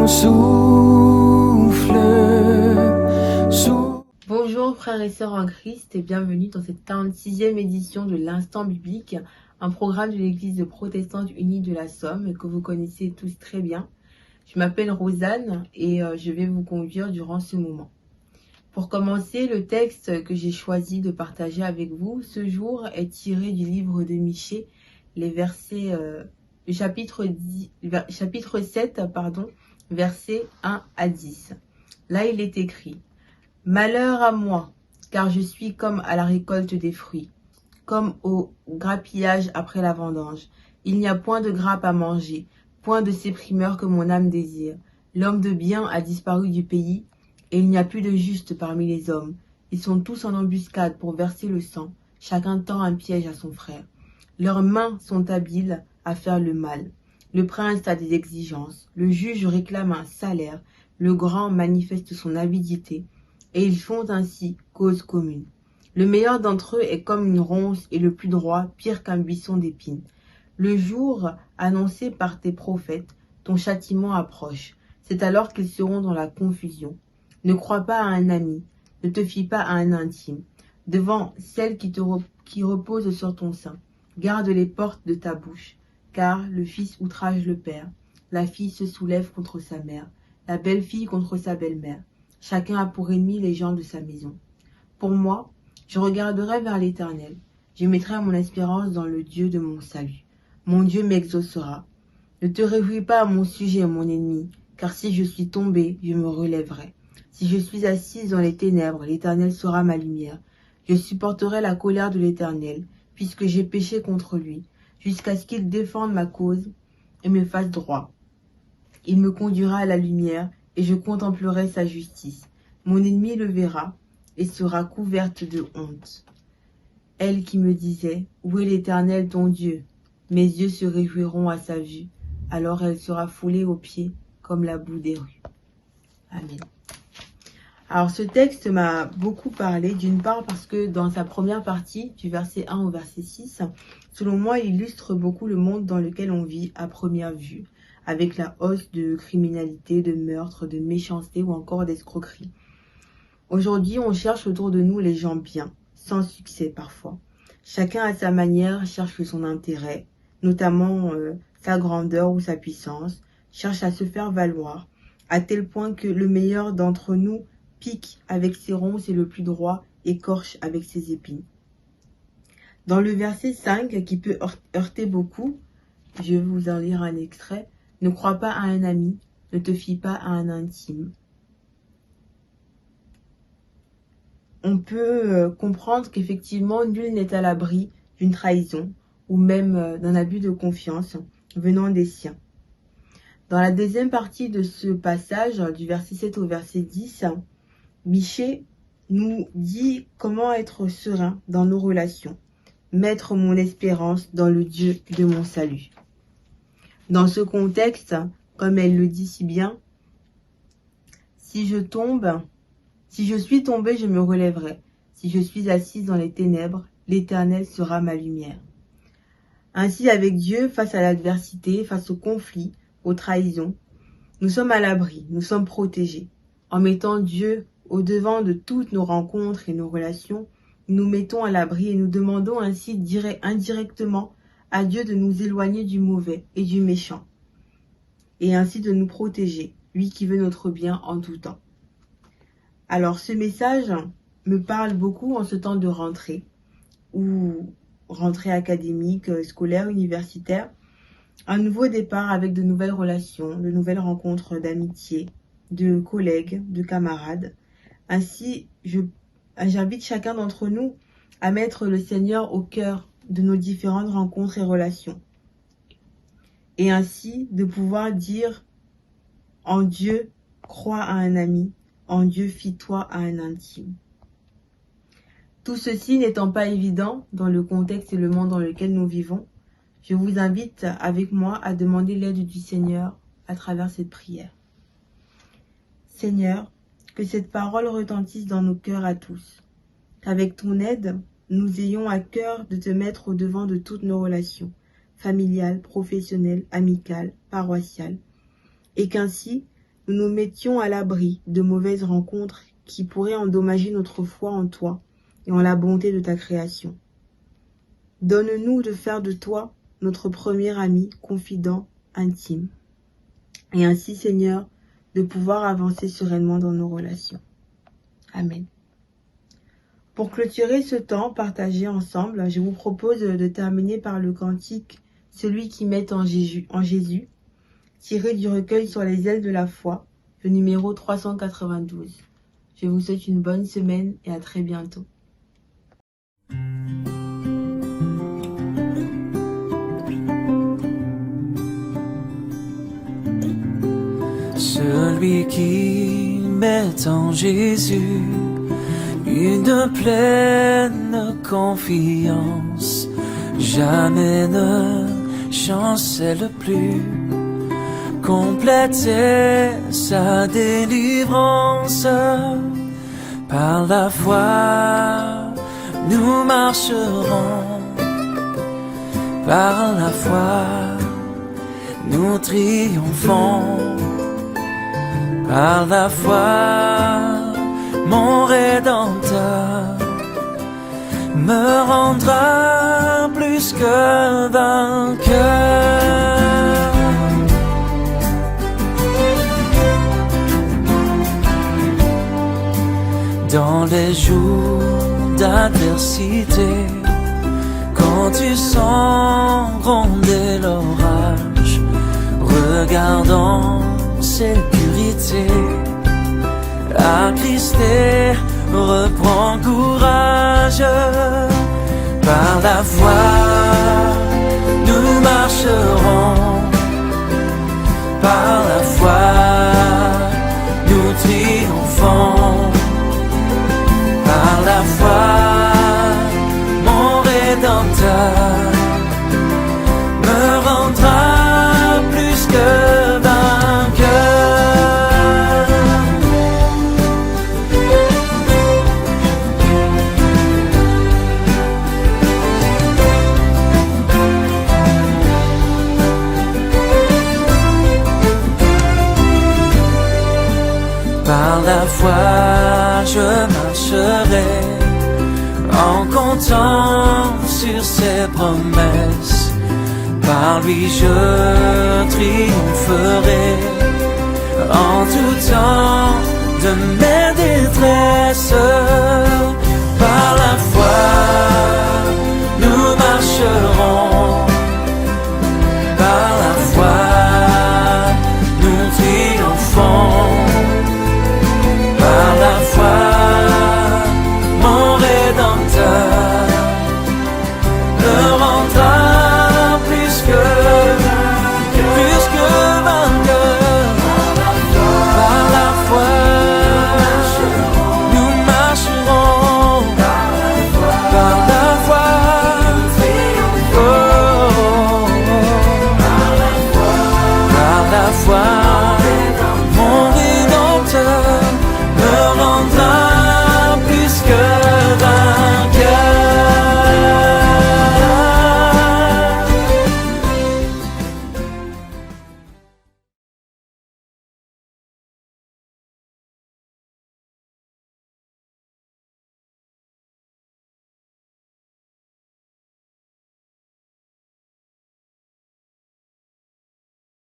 ton souffle. Bonjour frères et sœurs en Christ et bienvenue dans cette 46e édition de l'Instant Biblique, un programme de l'Église protestante unie de la Somme que vous connaissez tous très bien. Je m'appelle Rosanne et je vais vous conduire durant ce moment. Pour commencer, le texte que j'ai choisi de partager avec vous ce jour est tiré du livre de Michée, les versets, le chapitre 7, versets 1 à 10. Là, il est écrit: Malheur à moi, car je suis comme à la récolte des fruits, comme au grappillage après la vendange. Il n'y a point de grappe à manger, point de ces primeurs que mon âme désire. L'homme de bien a disparu du pays, et il n'y a plus de juste parmi les hommes. Ils sont tous en embuscade pour verser le sang, chacun tend un piège à son frère. Leurs mains sont habiles à faire le mal. Le prince a des exigences, le juge réclame un salaire, le grand manifeste son avidité, et ils font ainsi cause commune. Le meilleur d'entre eux est comme une ronce et le plus droit pire qu'un buisson d'épines. Le jour annoncé par tes prophètes, ton châtiment approche. C'est alors qu'ils seront dans la confusion. Ne crois pas à un ami, ne te fie pas à un intime. Devant celle qui repose sur ton sein, garde les portes de ta bouche, car le fils outrage le père, la fille se soulève contre sa mère, la belle-fille contre sa belle-mère. Chacun a pour ennemi les gens de sa maison. Pour moi, je regarderai vers l'Éternel. Je mettrai mon espérance dans le Dieu de mon salut. Mon Dieu m'exaucera. Ne te réjouis pas à mon sujet, mon ennemi, car si je suis tombé, je me relèverai. Si je suis assise dans les ténèbres, l'Éternel sera ma lumière. Je supporterai la colère de l'Éternel, puisque j'ai péché contre lui, jusqu'à ce qu'il défende ma cause et me fasse droit. Il me conduira à la lumière, et je contemplerai sa justice. Mon ennemi le verra, et sera couverte de honte. Elle qui me disait, où est l'Éternel ton Dieu? Mes yeux se réjouiront à sa vue, alors elle sera foulée aux pieds comme la boue des rues. Amen. Alors ce texte m'a beaucoup parlé, d'une part parce que dans sa première partie, du verset 1 au verset 6, selon moi, il illustre beaucoup le monde dans lequel on vit à première vue, avec la hausse de criminalité, de meurtre, de méchanceté ou encore d'escroquerie. Aujourd'hui, on cherche autour de nous les gens bien, sans succès parfois. Chacun à sa manière cherche son intérêt, notamment sa grandeur ou sa puissance, cherche à se faire valoir, à tel point que le meilleur d'entre nous pique avec ses ronces et le plus droit écorche avec ses épines. Dans le verset 5, qui peut heurter beaucoup, je vais vous en lire un extrait. Ne crois pas à un ami, ne te fie pas à un intime. On peut comprendre qu'effectivement, nul n'est à l'abri d'une trahison ou même d'un abus de confiance venant des siens. Dans la deuxième partie de ce passage, du verset 7 au verset 10, Michée nous dit comment être serein dans nos relations, mettre mon espérance dans le Dieu de mon salut. Dans ce contexte, comme elle le dit si bien, si je suis tombée, je me relèverai. Si je suis assise dans les ténèbres, l'Éternel sera ma lumière. Ainsi, avec Dieu, face à l'adversité, face aux conflits, aux trahisons, nous sommes à l'abri, nous sommes protégés. En mettant Dieu au devant de toutes nos rencontres et nos relations, nous mettons à l'abri et nous demandons ainsi indirectement à Dieu de nous éloigner du mauvais et du méchant, et ainsi de nous protéger, lui qui veut notre bien en tout temps. Alors ce message me parle beaucoup en ce temps de rentrée, ou rentrée académique, scolaire, universitaire, un nouveau départ avec de nouvelles relations, de nouvelles rencontres d'amitié, de collègues, de camarades. Ainsi, j'invite chacun d'entre nous à mettre le Seigneur au cœur de nos différentes rencontres et relations. Et ainsi de pouvoir dire en Dieu, crois à un ami, en Dieu, fie-toi à un intime. Tout ceci n'étant pas évident dans le contexte et le monde dans lequel nous vivons, je vous invite avec moi à demander l'aide du Seigneur à travers cette prière. Seigneur, que cette parole retentisse dans nos cœurs à tous, qu'avec ton aide, nous ayons à cœur de te mettre au devant de toutes nos relations, familiales, professionnelles, amicales, paroissiales, et qu'ainsi, nous nous mettions à l'abri de mauvaises rencontres qui pourraient endommager notre foi en toi et en la bonté de ta création. Donne-nous de faire de toi notre premier ami, confident, intime. Et ainsi, Seigneur, de pouvoir avancer sereinement dans nos relations. Amen. Pour clôturer ce temps partagé ensemble, je vous propose de terminer par le cantique « Celui qui met en Jésus », tiré du recueil sur les ailes de la foi, le numéro 392. Je vous souhaite une bonne semaine et à très bientôt. Celui qui met en Jésus une pleine confiance, jamais ne chancelle plus, compléter sa délivrance. Par la foi, nous marcherons, par la foi, nous triomphons, par la foi, mon Rédempteur me rendra plus que vainqueur. Dans les jours d'adversité, quand tu sens gronder l'orage, regarde en sécurité, attristé, reprends courage. Par la foi, nous marcherons, par la foi, nous triomphons, par la foi, mon Rédempteur me rendra plus que vainqueur. Par la foi, je marcherai en comptant sur ses promesses. Par lui, je triompherai en tout temps de